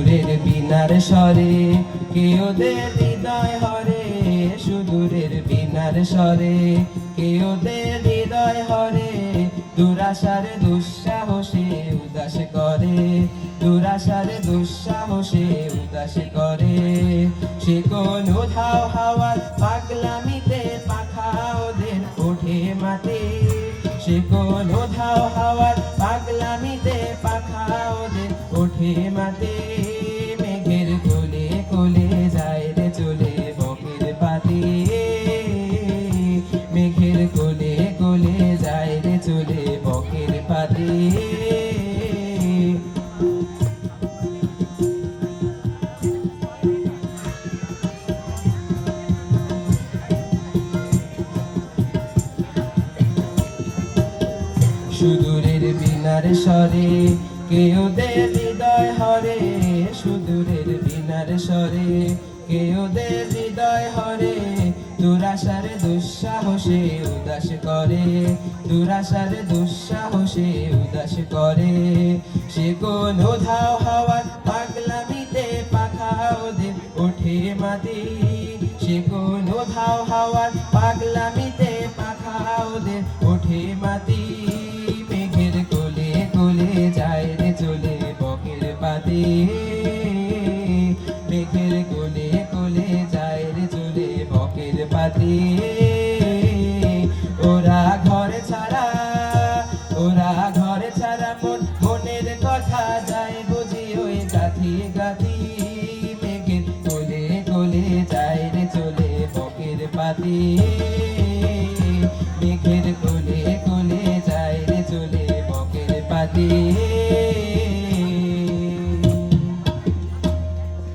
সুদূরের বিনার স্বরে কে ওদের হৃদয় হরে, সুদূরের বিনার স্বরে কে ওদের হৃদয় হরে। দুরাশারে দুঃসাহসে উদাস করে, দুরাশারে দুঃসাহসে উদাস করে। সে কোন উধাও হাওয়ার পাগলামিতে পাখা ওদের ওঠে মাতে, সে কোন উধাও হাওয়ার পাগলামিতে পাখা ওদের ওঠে মাতে। মেঘের কোলে কোলে যায় রে চলে বকের পাতে, মেঘের কোলে কোলে যায় রে চলে বকের পাতে। সুদূরের বিনার স্বরে কে ওদের হৃদয় হরে, সুদূরের বিনার স্বরে কে ওদের হৃদয় হরে। দুরাশারে দুঃসাহসে উদাস করে, দুরাশারে দুঃসাহসে উদাস করে। সে কোন উধাও হাওয়ার পাগলামিতে পাখা ওদের ওঠে মাতে, সে কোন উধাও হাওয়ার পাগলামিতে পাখা ওদের ওঠে মাতে। মেঘের কোলে কোলে যায় রে চলে বকের পাতে, মেঘের কোলে কোলে যায় রে চলে বকের পাতে। ওরা ঘর ছাড়া, ওরা ঘর ছাড়া মনের কথা যায় বুঝি ওই গাথি গাথি। মেঘের কোলে কোলে যায় রে চলে বকের পাতে, মেঘের কোলে কোলে যায় রে চলে বকের পাতে।